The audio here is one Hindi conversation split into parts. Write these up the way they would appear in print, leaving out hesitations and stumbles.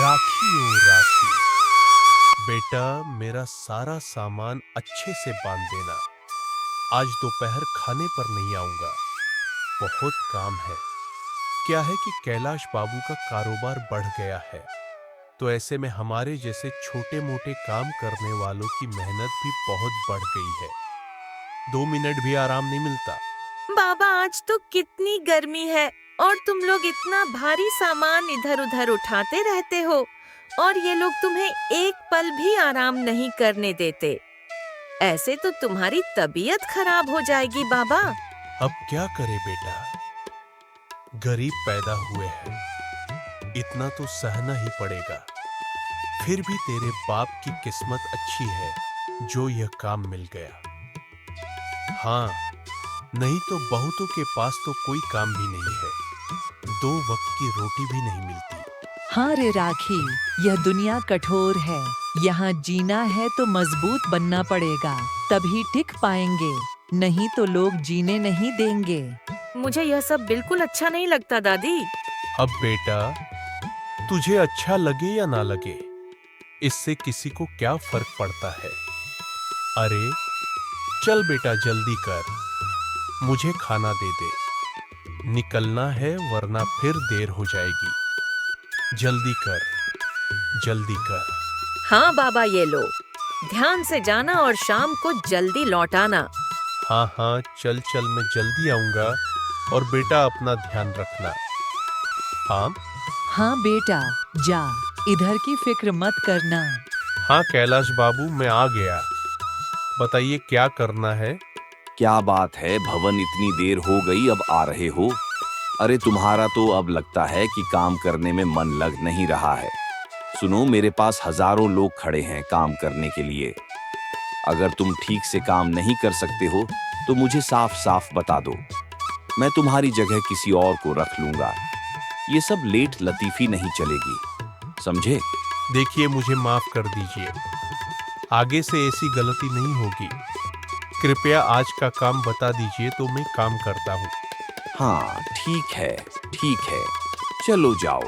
राखी ओ राखी, बेटा मेरा सारा सामान अच्छे से बांध देना। आज दोपहर खाने पर नहीं आऊंगा, बहुत काम है। क्या है कि कैलाश बाबू का कारोबार बढ़ गया है, तो ऐसे में हमारे जैसे छोटे मोटे काम करने वालों की मेहनत भी बहुत बढ़ गई है। 2 मिनट भी आराम नहीं मिलता। बाबा आज तो कितनी गर्मी है और तुम लोग इतना भारी सामान इधर उधर उठाते रहते हो और ये लोग तुम्हें एक पल भी आराम नहीं करने देते। ऐसे तो तुम्हारी तबीयत खराब हो जाएगी बाबा। अब क्या करे बेटा, गरीब पैदा हुए हैं, इतना तो सहना ही पड़ेगा। फिर भी तेरे बाप की किस्मत अच्छी है जो यह काम मिल गया। हाँ, नहीं तो बहुतों के पास तो कोई काम भी नहीं है, 2 वक्त की रोटी भी नहीं मिलती। हाँ रे राखी, यह दुनिया कठोर है। यहाँ जीना है तो मजबूत बनना पड़ेगा, तभी टिक पाएंगे, नहीं तो लोग जीने नहीं देंगे। मुझे यह सब बिल्कुल अच्छा नहीं लगता दादी। अब बेटा, तुझे अच्छा लगे या ना लगे, इससे किसी को क्या फर्क पड़ता है। अरे चल बेटा, जल्दी कर, मुझे खाना दे दे, निकलना है वरना फिर देर हो जाएगी। जल्दी कर, जल्दी कर। हाँ बाबा, ये लो, ध्यान से जाना और शाम को जल्दी लौटाना। हाँ हाँ, चल चल, मैं जल्दी आऊंगा, और बेटा अपना ध्यान रखना। हाँ हाँ बेटा, जा, इधर की फिक्र मत करना। हाँ कैलाश बाबू, मैं आ गया, बताइए क्या करना है। क्या बात है भवन, इतनी देर हो गई, अब आ रहे हो? अरे तुम्हारा तो अब लगता है कि काम करने में मन लग नहीं रहा है। सुनो, मेरे पास हजारों लोग खड़े हैं काम करने के लिए। अगर तुम ठीक से काम नहीं कर सकते हो तो मुझे साफ साफ बता दो, मैं तुम्हारी जगह किसी और को रख लूंगा। ये सब लेट लतीफी नहीं चलेगी, समझे? देखिए, मुझे माफ कर दीजिए, आगे से ऐसी गलती नहीं होगी। कृपया आज का काम बता दीजिए तो मैं काम करता हूँ। हाँ ठीक है, ठीक है, चलो जाओ,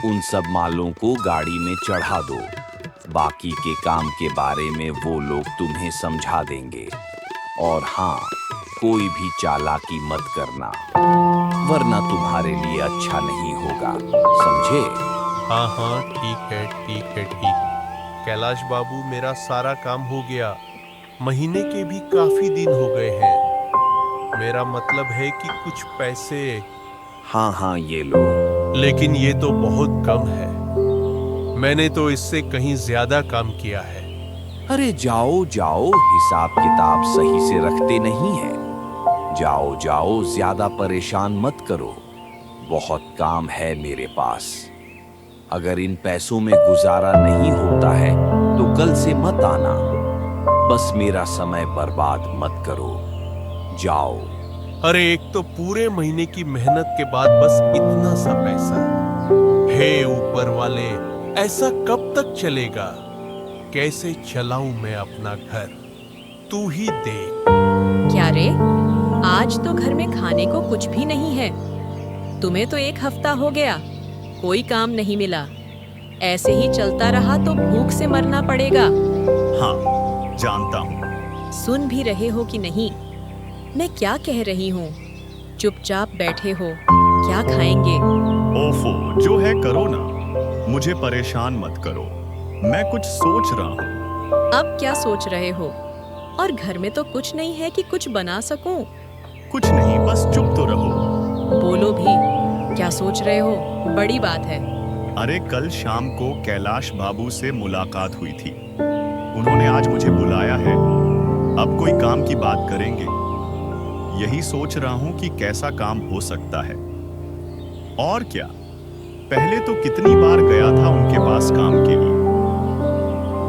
उन सब मालों को गाड़ी में चढ़ा दो। बाकी के काम के बारे में वो लोग तुम्हें समझा देंगे। और हाँ, कोई भी चालाकी मत करना, वरना तुम्हारे लिए अच्छा नहीं होगा, समझे? हाँ हाँ, ठीक है ठीक है, ठीक। कैलाश बाबू, मेरा सारा काम हो गया, महीने के भी काफी दिन हो गए हैं। मेरा मतलब है कि कुछ पैसे। हाँ हाँ, ये लो। लेकिन ये तो बहुत कम है, मैंने तो इससे कहीं ज्यादा काम किया है। अरे जाओ जाओ, हिसाब किताब सही से रखते नहीं है। जाओ जाओ, ज्यादा परेशान मत करो, बहुत काम है मेरे पास। अगर इन पैसों में गुजारा नहीं होता है तो कल से मत आना, बस मेरा समय बर्बाद मत करो, जाओ। अरे एक तो पूरे महीने की मेहनत के बाद बस इतना सा पैसा। हे ऊपर वाले, ऐसा कब तक चलेगा? कैसे चलाऊं मैं अपना घर, तू ही देख। क्या रे, आज तो घर में खाने को कुछ भी नहीं है। तुम्हें तो 1 हफ्ता हो गया, कोई काम नहीं मिला। ऐसे ही चलता रहा तो भूख से मरना पड़ेगा। हाँ, जानता हूँ। सुन भी रहे हो कि नहीं, मैं क्या कह रही हूँ? चुपचाप बैठे हो, क्या खाएंगे? ओफो, जो है करो ना, मुझे परेशान मत करो, मैं कुछ सोच रहा हूँ। अब क्या सोच रहे हो? और घर में तो कुछ नहीं है कि कुछ बना सकूं। कुछ नहीं, बस चुप तो रहो। बोलो भी, क्या सोच रहे हो? बड़ी बात है। अरे कल शाम को कैलाश बाबू से मुलाकात हुई थी, उन्होंने आज मुझे बुलाया है। अब कोई काम की बात करेंगे, यही सोच रहा हूँ कि कैसा काम हो सकता है। और क्या, पहले तो कितनी बार गया था उनके पास काम के लिए,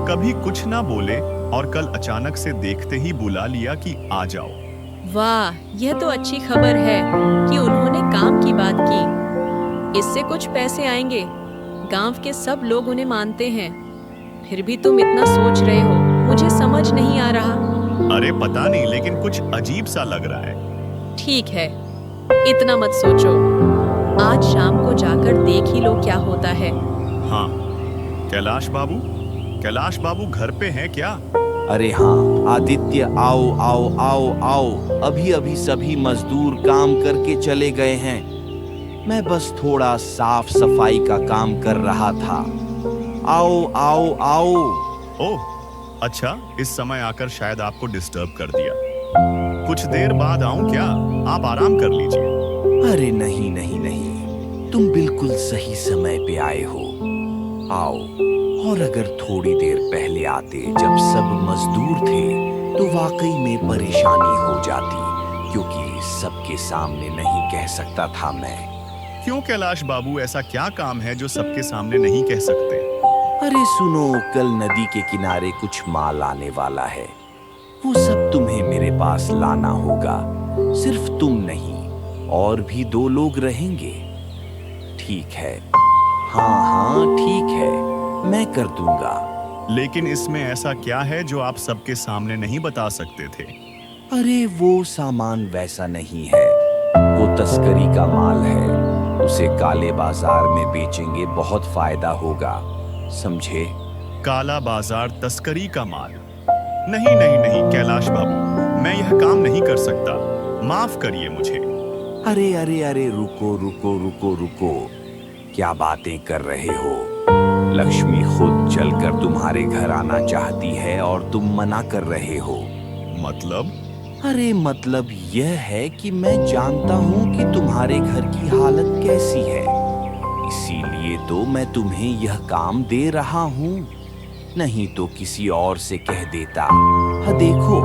कभी कुछ ना बोले और कल अचानक से देखते ही बुला लिया कि आ जाओ। वाह, यह तो अच्छी खबर है कि उन्होंने काम की बात की। इससे कुछ पैसे आएंगे, गांव के सब लोग उन्हें मानते हैं। फिर भी तुम इतना सोच रहे हो, मुझे समझ नहीं आ रहा। अरे पता नहीं, लेकिन कुछ अजीब सा लग रहा है। ठीक है, इतना मत सोचो, आज शाम को जाकर देख ही लो क्या होता है। हाँ, कैलाश बाबू घर पे हैं क्या? अरे हाँ आदित्य, आओ आओ आओ आओ। अभी अभी सभी मजदूर काम करके चले गए हैं। मैं बस थोड़ा साफ सफाई का काम कर रहा था। आओ आओ आओ। ओह अच्छा, इस समय आकर शायद आपको डिस्टर्ब कर दिया। कुछ देर बाद आऊं क्या? आप आराम कर लीजिए। अरे नहीं नहीं नहीं, तुम बिल्कुल सही समय पे आए हो। आओ, और अगर थोड़ी देर पहले आते जब सब मजदूर थे तो वाकई में परेशानी हो जाती, क्योंकि सबके सामने नहीं कह सकता था मैं। क्यों कैलाश बाबू, ऐसा क्या काम है जो सबके सामने नहीं कह सकते? अरे सुनो, कल नदी के किनारे कुछ माल आने वाला है। वो सब तुम्हें मेरे पास लाना होगा। सिर्फ तुम नहीं, और भी 2 लोग रहेंगे। ठीक है? हाँ ठीक है, मैं कर दूंगा। लेकिन इसमें ऐसा क्या है जो आप सबके सामने नहीं बता सकते थे? अरे वो सामान वैसा नहीं है, वो तस्करी का माल है। उसे काले बाजार में बेचेंगे, बहुत फायदा होगा, समझे? काला बाजार, तस्करी का माल? नहीं नहीं नहीं कैलाश बाबू, मैं यह काम नहीं कर सकता। माफ करिए मुझे। अरे अरे अरे, रुको रुको रुको रुको, क्या बातें कर रहे हो? लक्ष्मी खुद चलकर तुम्हारे घर आना चाहती है और तुम मना कर रहे हो। मतलब? अरे मतलब यह है कि मैं जानता हूँ कि तुम्हारे घर की हालत कैसी है, इसीलिए तो मैं तुम्हें यह काम दे रहा हूँ। नहीं तो किसी और से कह देता। हाँ देखो,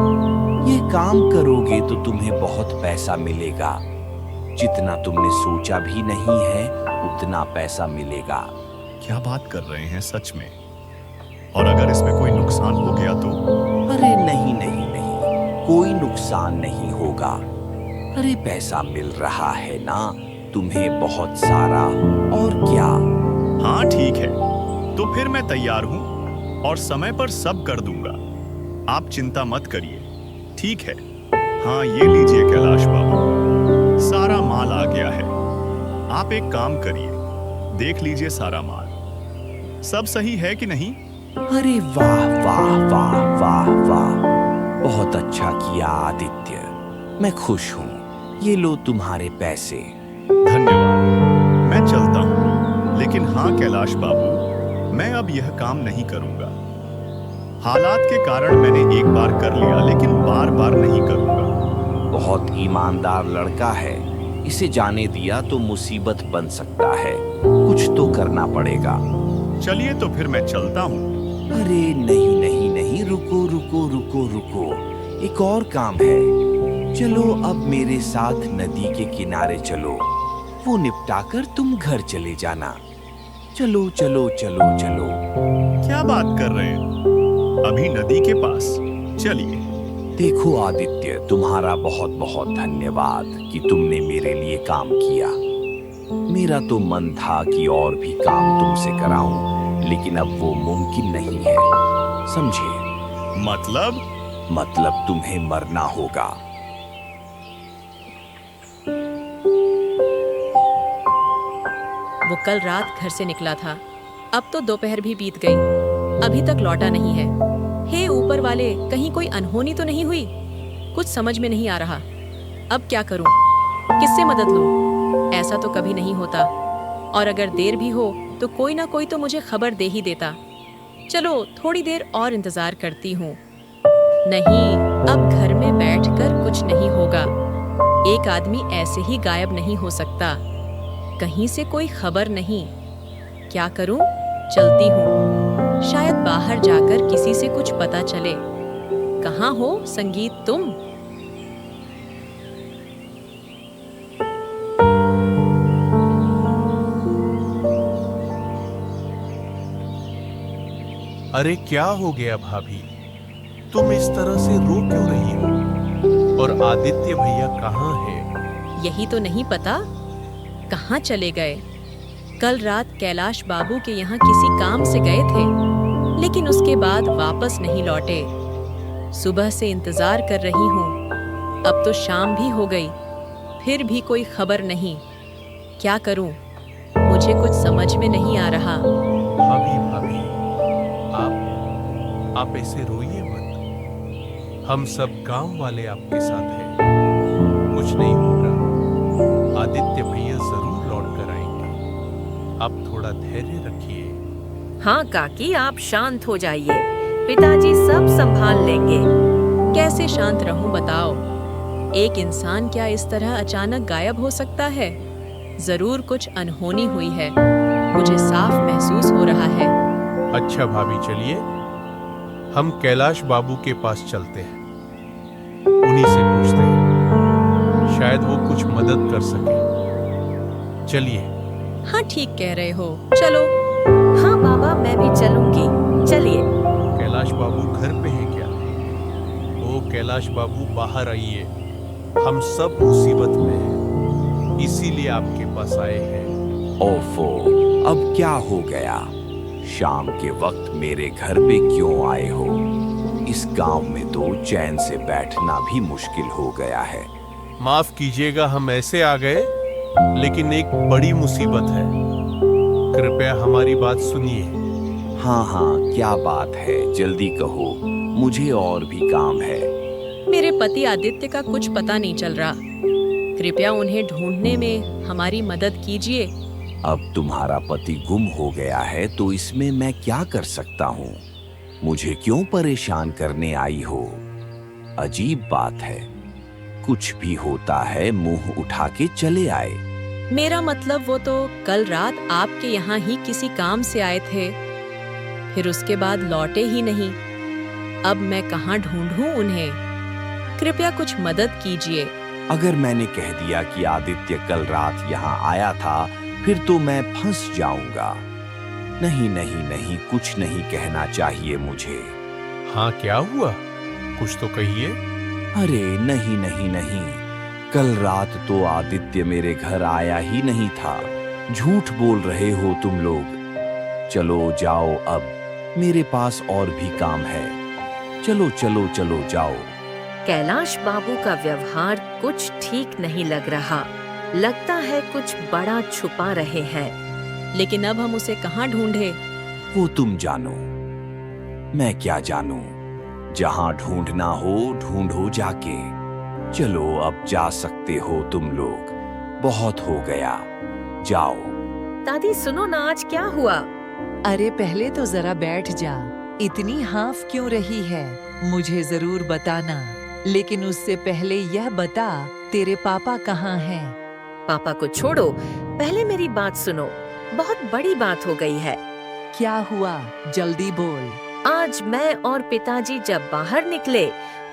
ये काम करोगे तो तुम्हें बहुत पैसा मिलेगा। जितना तुमने सोचा भी नहीं है उतना पैसा मिलेगा। क्या बात कर रहे हैं सच में? और अगर इसमें कोई नुकसान हो गया तो? अरे नहीं नहीं नहीं, कोई नुकसान नहीं होगा। अरे पैसा मिल रहा है ना तुम्हें, बहुत सारा। और क्या? हाँ ठीक है, तो फिर मैं तैयार हूँ और समय पर सब कर दूंगा। आप चिंता मत करिए, ठीक है? हाँ ये लीजिए कैलाश बाबू, सारा माल आ गया है। आप एक काम करिए, देख लीजिए सारा माल सब सही है कि नहीं? अरे वाह वाह वाह वाह वाह, बहुत अच्छा किया आदित्य, मैं खुश हूँ। ये लो तुम्हारे पैसे। धन्यवाद, मैं चलता हूँ। लेकिन हाँ कैलाश बाबू, मैं अब यह काम नहीं करूंगा। हालात के कारण मैंने एक बार कर लिया, लेकिन बार बार नहीं करूंगा। बहुत ईमानदार लड़का है, इसे जाने दिया तो मुसीबत बन सकता है। कुछ तो करना पड़ेगा। चलिए तो फिर मैं चलता हूँ। अरे नहीं नहीं नहीं, रुको रुको रुको रुको, एक और काम है। चलो अब मेरे साथ नदी के किनारे चलो, वो निपटाकर तुम घर चले जाना। चलो चलो चलो चलो। क्या बात कर रहे हैं? अभी नदी के पास? चलिए। देखो आदित्य, तुम्हारा बहुत बहुत धन्यवाद कि तुमने मेरे लिए काम किया। मेरा तो मन था कि और भी काम तुमसे कराऊं, लेकिन अब वो मुमकिन नहीं है, समझे? मतलब तुम्हें मरना होगा। वो कल रात घर से निकला था, अब तो दोपहर भी बीत गई, अभी तक लौटा नहीं है। हे ऊपर वाले, कहीं कोई अनहोनी तो नहीं हुई? कुछ समझ में नहीं आ रहा। अब क्या करूं? किससे मदद लूं? ऐसा तो कभी नहीं होता, और अगर देर भी हो तो कोई ना कोई तो मुझे खबर दे ही देता। चलो थोड़ी देर और इंतजार करती हूँ। नहीं, अब घर में बैठकर कुछ नहीं होगा। एक आदमी ऐसे ही गायब नहीं हो सकता, कहीं से कोई खबर नहीं। क्या करूं? चलती हूँ, शायद बाहर जाकर किसी से कुछ पता चले। कहाँ हो संगीत तुम? अरे क्या हो गया भाभी, तुम इस तरह से रो क्यों रही हो? और आदित्य भैया कहाँ हैं? यही तो नहीं पता, कहाँ चले गए। कल रात कैलाश बाबू के यहाँ किसी काम से गए थे, लेकिन उसके बाद वापस नहीं लौटे। सुबह से इंतजार कर रही हूँ, अब तो शाम भी हो गई, फिर भी कोई खबर नहीं। क्या करूँ? मुझे कुछ समझ में नहीं आ रहा। भाभी भाभी, आप ऐसे रोइए मत। हम सब गांव वाले आपके साथ हैं। कुछ नहीं होगा। आदित्य भैया जरूर लौट कर आएंगे। आप थोड़ा धैर्य रखिए। हाँ काकी, आप शांत हो जाइए। पिताजी सब संभाल लेंगे। कैसे शांत रहूं बताओ? एक इंसान क्या इस तरह अचानक गायब हो सकता है? जरूर कुछ अनहोनी हुई है। मुझे साफ महसूस हो रहा है। अच्छा भाभी, चलिए हम कैलाश बाबू के पास चलते हैं। उन्हीं से पूछते हैं, शायद वो कुछ मदद कर सके। चलिए। हाँ ठीक कह रहे हो, चलो। हाँ बाबा, मैं भी चलूंगी। चलिए। कैलाश बाबू घर पे हैं क्या? ओ कैलाश बाबू, बाहर आइए। हम सब मुसीबत में हैं, इसीलिए आपके पास आए हैं। ओफो, अब क्या हो गया? शाम के वक्त मेरे घर पे क्यों आए हो? इस गांव में तो चैन से बैठना भी मुश्किल हो गया है। माफ कीजिएगा, हम ऐसे आ गए, लेकिन एक बड़ी मुसीबत है। कृपया हमारी बात सुनिए। हाँ हाँ, क्या बात है? जल्दी कहो, मुझे और भी काम है। मेरे पति आदित्य का कुछ पता नहीं चल रहा। कृपया उन्हें ढूंढने में हमारी मदद कीजिए। अब तुम्हारा पति गुम हो गया है तो इसमें मैं क्या कर सकता हूँ? मुझे क्यों परेशान करने आई हो? अजीब बात है, कुछ भी होता है मुंह उठा के चले आए। मेरा मतलब वो तो कल रात आपके यहाँ ही किसी काम से आए थे, फिर उसके बाद लौटे ही नहीं। अब मैं कहाँ ढूंढूं उन्हें? कृपया कुछ मदद कीजिए। अगर मैंने कह दिया कि आदित्य कल रात यहाँ आया था, फिर तो मैं फंस जाऊंगा। नहीं नहीं नहीं, कुछ नहीं कहना चाहिए मुझे। हाँ क्या हुआ? कुछ तो कहिए। अरे नहीं नहीं नहीं, कल रात तो आदित्य मेरे घर आया ही नहीं था। झूठ बोल रहे हो तुम लोग। चलो जाओ, अब मेरे पास और भी काम है। चलो चलो चलो जाओ। कैलाश बाबू का व्यवहार कुछ ठीक नहीं लग रहा। लगता है कुछ बड़ा छुपा रहे हैं। लेकिन अब हम उसे कहाँ ढूंढे? वो तुम जानो, मैं क्या जानूं। जहां ढूंढना हो ढूंढो जाके। चलो अब जा सकते हो तुम लोग, बहुत हो गया, जाओ। दादी सुनो ना, आज क्या हुआ? अरे पहले तो जरा बैठ जा। इतनी हाफ क्यों रही है? मुझे जरूर बताना, लेकिन उससे पहले यह बता, तेरे पापा कहाँ हैं? पापा को छोड़ो, पहले मेरी बात सुनो। बहुत बड़ी बात हो गई है। क्या हुआ? जल्दी बोल। आज मैं और पिताजी जब बाहर निकले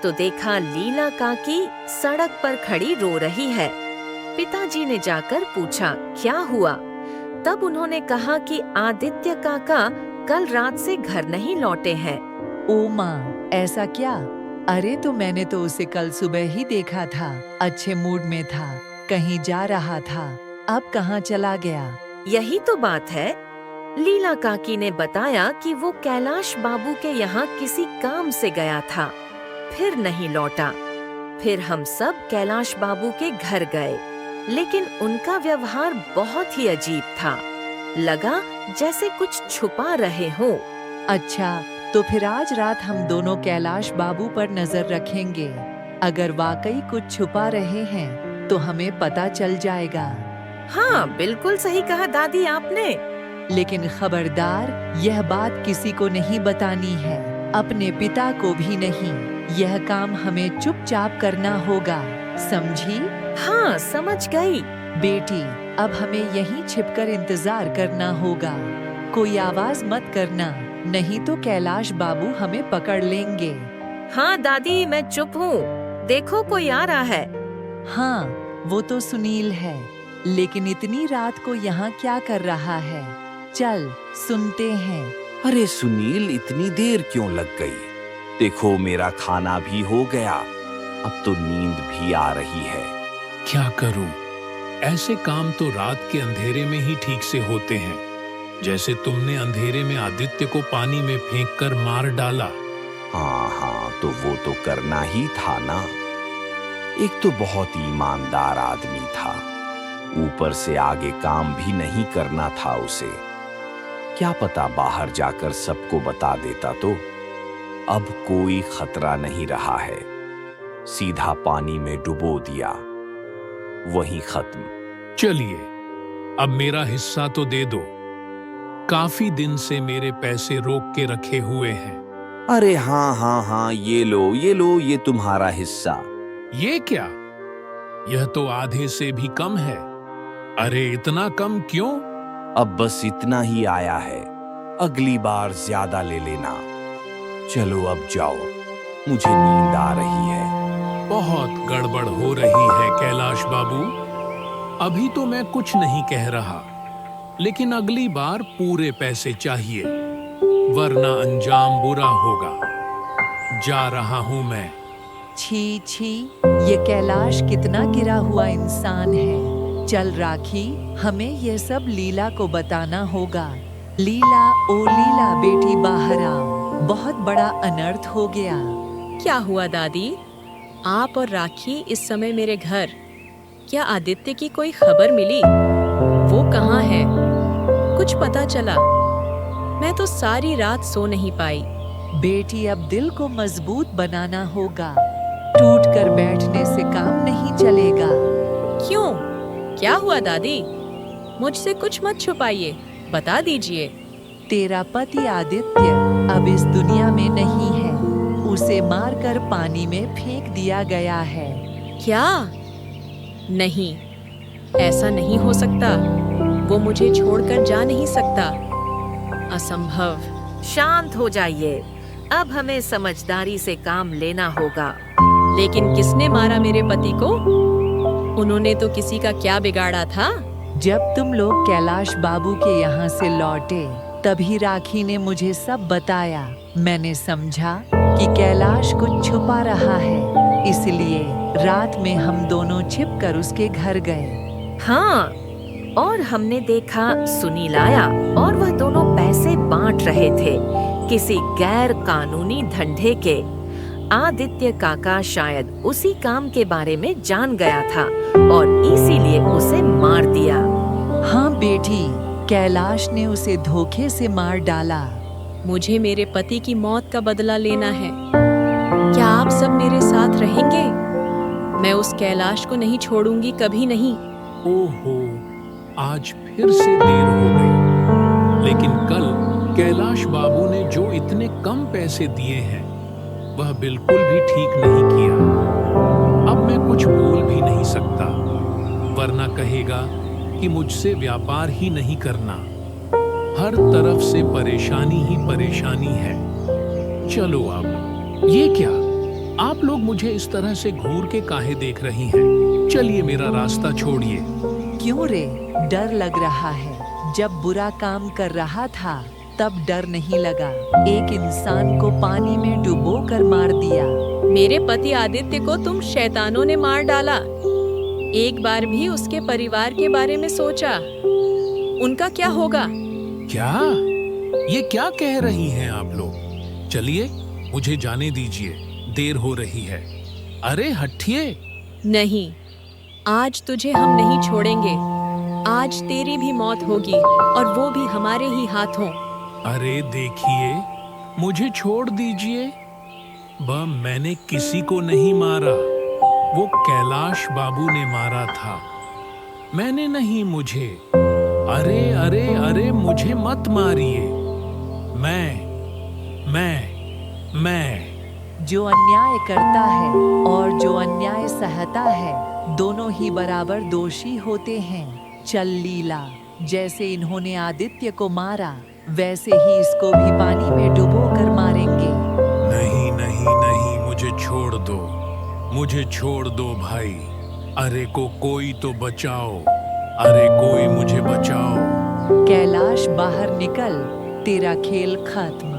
तो देखा लीला काकी सड़क पर खड़ी रो रही है। पिताजी ने जाकर पूछा क्या हुआ। तब उन्होंने कहा कि आदित्य काका कल रात से घर नहीं लौटे हैं। ओ माँ, ऐसा क्या? अरे तो मैंने तो उसे कल सुबह ही देखा था, अच्छे मूड में था, कहीं जा रहा था। अब कहाँ चला गया? यही तो बात है। लीला काकी ने बताया कि वो कैलाश बाबू के यहाँ किसी काम से गया था, फिर नहीं लौटा। फिर हम सब कैलाश बाबू के घर गए, लेकिन उनका व्यवहार बहुत ही अजीब था। लगा जैसे कुछ छुपा रहे हो। अच्छा, तो फिर आज रात हम दोनों कैलाश बाबू पर नजर रखेंगे। अगर वाकई कुछ छुपा रहे हैं तो हमें पता चल जाएगा। हाँ बिल्कुल सही कहा दादी आपने। लेकिन खबरदार, यह बात किसी को नहीं बतानी है, अपने पिता को भी नहीं। यह काम हमें चुपचाप करना होगा, समझी? हाँ समझ गई। बेटी, अब हमें यहीं छिपकर इंतजार करना होगा। कोई आवाज मत करना, नहीं तो कैलाश बाबू हमें पकड़ लेंगे। हाँ दादी, मैं चुप हूँ। देखो कोई आ रहा है। हाँ, वो तो सुनील है, लेकिन इतनी रात को यहाँ क्या कर रहा है? चल सुनते हैं। अरे सुनील, इतनी देर क्यों लग गई? देखो मेरा खाना भी हो गया, अब तो नींद भी आ रही है। क्या करूं? ऐसे काम तो रात के अंधेरे में ही ठीक से होते हैं, जैसे तुमने अंधेरे में आदित्य को पानी में फेंककर मार डाला। हाँ हाँ, तो वो तो करना ही था ना। एक तो बहुत ईमानदार आदमी था, ऊपर से आगे काम भी नहीं करना था उसे। क्या पता बाहर जाकर सबको बता देता तो। अब कोई खतरा नहीं रहा है। सीधा पानी में डुबो दिया, वहीं खत्म। चलिए, अब मेरा हिस्सा तो दे दो। काफी दिन से मेरे पैसे रोक के रखे हुए हैं। अरे हाँ हाँ हाँ, ये लो, ये तुम्हारा हिस्सा। ये क्या? यह तो आधे से भी कम है। अरे इतना कम क्यों? अब बस इतना ही आया है, अगली बार ज्यादा ले लेना। चलो अब जाओ, मुझे नींद आ रही है। बहुत गड़बड़ हो रही है कैलाश बाबू। अभी तो मैं कुछ नहीं कह रहा, लेकिन अगली बार पूरे पैसे चाहिए, वरना अंजाम बुरा होगा। जा रहा हूं मैं। छी छी, ये कैलाश कितना गिरा हुआ इंसान है। चल राखी, हमें यह सब लीला को बताना होगा। लीला, ओ लीला बेटी बाहर आओ, बहुत बड़ा अनर्थ हो गया। क्या हुआ दादी? आप और राखी इस समय मेरे घर। क्या आदित्य की कोई खबर मिली? वो कहाँ है? कुछ पता चला? मैं तो सारी रात सो नहीं पाई। बेटी, अब दिल को मजबूत बनाना होगा। टूट कर बैठने से काम नहीं चलेगा। क्यों? क्या हुआ दादी? मुझसे कुछ मत छुपाइए, बता दीजिए। तेरा पति आदित्य अब इस दुनिया में नहीं है। उसे मारकर पानी में फेंक दिया गया है। क्या? नहीं, ऐसा नहीं हो सकता। वो मुझे छोड़कर जा नहीं सकता। असंभव। शांत हो जाइए, अब हमें समझदारी से काम लेना होगा। लेकिन किसने मारा मेरे पति को? उन्होंने तो किसी का क्या बिगाड़ा था? जब तुम लोग कैलाश बाबू के यहाँ से लौटे, तभी राखी ने मुझे सब बताया। मैंने समझा कि कैलाश कुछ छुपा रहा है, इसलिए रात में हम दोनों छिपकर उसके घर गए। हाँ, और हमने देखा सुनील आया और वह दोनों पैसे बांट रहे थे किसी गैर कानूनी धंधे के। आदित्य काका शायद उसी काम के बारे में जान गया था और इसीलिए उसे मार दिया। हाँ बेटी, कैलाश ने उसे धोखे से मार डाला। मुझे मेरे पति की मौत का बदला लेना है। क्या आप सब मेरे साथ रहेंगे? मैं उस कैलाश को नहीं छोड़ूंगी, कभी नहीं। ओहो, आज फिर से देर हो गई। लेकिन कल कैलाश बाबू ने जो इतने कम पैसे दिए हैं, वह बिल्कुल भी ठीक नहीं किया। अब मैं कुछ बोल भी नहीं सकता, वरना कहेगा कि मुझसे व्यापार ही नहीं करना। हर तरफ से परेशानी ही परेशानी है। चलो अब, ये क्या? आप लोग मुझे इस तरह से घूर के काहे देख रही हैं? चलिए, मेरा रास्ता छोड़िए। क्यों रे, डर लग रहा है? जब बुरा काम कर रहा था तब डर नहीं लगा। एक इंसान को पानी में डुबो कर मार दिया। मेरे पति आदित्य को तुम शैतानों ने मार डाला। एक बार भी उसके परिवार के बारे में सोचा? उनका क्या होगा? क्या? ये क्या कह रही हैं आप लोग? चलिए, मुझे जाने दीजिए, देर हो रही है। अरे हटिए। नहीं, आज तुझे हम नहीं छोड़ेंगे। आज तेरी भी मौत होगी, और वो भी हमारे ही हाथों। अरे देखिए, मुझे छोड़ दीजिए। मैंने किसी को नहीं मारा, वो कैलाश बाबू ने मारा था। मैंने नहीं, मुझे। अरे अरे अरे, मुझे मत मारिए। मैं जो अन्याय करता है और जो अन्याय सहता है, दोनों ही बराबर दोषी होते हैं। चल लीला, जैसे इन्होंने आदित्य को मारा, वैसे ही इसको भी पानी में डुबो कर मारेंगे। नहीं नहीं नहीं, मुझे छोड़ दो, मुझे छोड़ दो भाई। अरे को कोई तो बचाओ, अरे कोई मुझे बचाओ। कैलाश, बाहर निकल, तेरा खेल खत्म।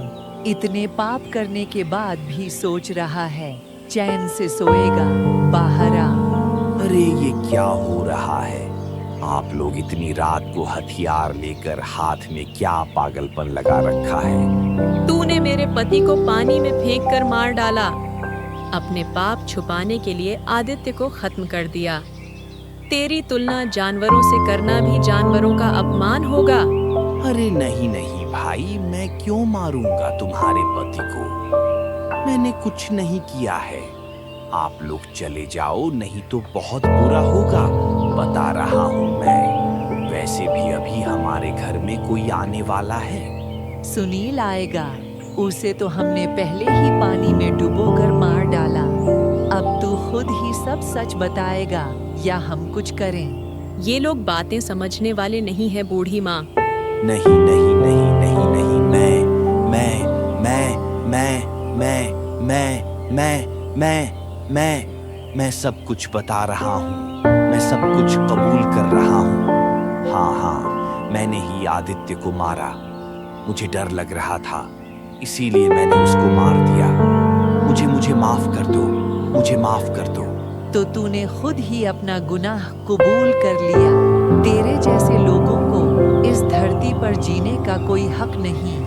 इतने पाप करने के बाद भी सोच रहा है चैन से सोएगा। बाहर आ। अरे ये क्या हो रहा है? आप लोग इतनी रात को हथियार लेकर हाथ में क्या पागलपन लगा रखा है? तूने मेरे पति को पानी में फेंककर मार डाला। अपने पाप छुपाने के लिए आदित्य को खत्म कर दिया। तेरी तुलना जानवरों से करना भी जानवरों का अपमान होगा। अरे नहीं नहीं भाई, मैं क्यों मारूंगा तुम्हारे पति को? मैंने कुछ नहीं किया है। आप लोग चले जाओ, नहीं तो बहुत बुरा होगा, बता रहा हूं मैं। वैसे भी अभी हमारे घर में कोई आने वाला है। सुनील आएगा, उसे तो हमने पहले ही पानी में डुबोकर मार डाला। अब तू खुद ही सब सच बताएगा या हम कुछ करें? ये लोग बातें समझने वाले नहीं है बूढ़ी माँ। नहीं नहीं नहीं नहीं नहीं, मैं सब कुछ बता रहा हूँ। मैं सब कुछ कबूल कर रहा हूँ। हाँ, मैंने ही आदित्य को मारा। मुझे डर लग रहा था, इसीलिए मैंने उसको मार दिया। मुझे माफ कर दो, मुझे माफ कर दो। तो तूने खुद ही अपना गुनाह कबूल कर लिया। तेरे जैसे लोगों को इस धरती पर जीने का कोई हक नहीं।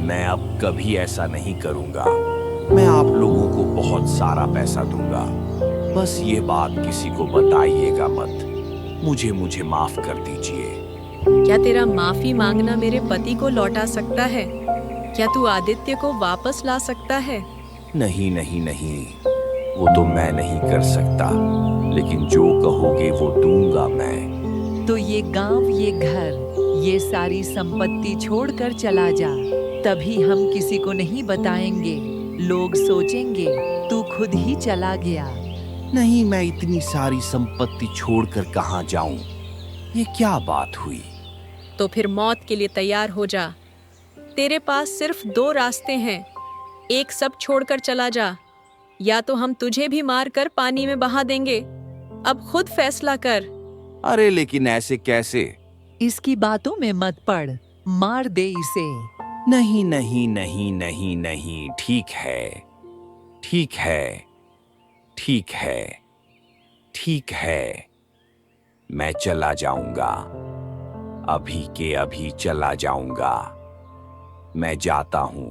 मैं अब कभी ऐसा नहीं करूंगा। मैं आप लोगों को बहुत सारा पैसा दूंगा। बस ये बात किसी को बताइएगा मत। मुझे माफ कर दीजिए। क्या तेरा माफी मांगना मेरे पति को लौटा सकता है? क्या तू आदित्य को वापस ला सकता है? नहीं नहीं नहीं, वो तो मैं नहीं कर सकता, लेकिन जो कहोगे वो दूंगा मैं। तो ये गांव, ये घर, ये सारी संपत्ति छोड़कर चला जा। तभी हम किसी को नहीं बताएंगे। लोग सोचेंगे तू खुद ही चला गया। नहीं, मैं इतनी सारी संपत्ति छोड़कर कहाँ जाऊं? ये क्या बात हुई? तो फिर मौत के लिए तैयार हो जा। तेरे पास सिर्फ 2 रास्ते हैं। एक सब छोड़कर चला जा, या तो हम तुझे भी मार कर पानी में बहा देंगे। अब खुद फैसला कर। अरे लेकिन ऐसे कैसे? इसकी बातों में मत पड़, मार दे इसे। नहीं नहीं नहीं नहीं नहीं, ठीक है, ठीक है, ठीक है, ठीक है। मैं चला जाऊंगा, अभी के अभी चला जाऊंगा। मैं जाता हूँ।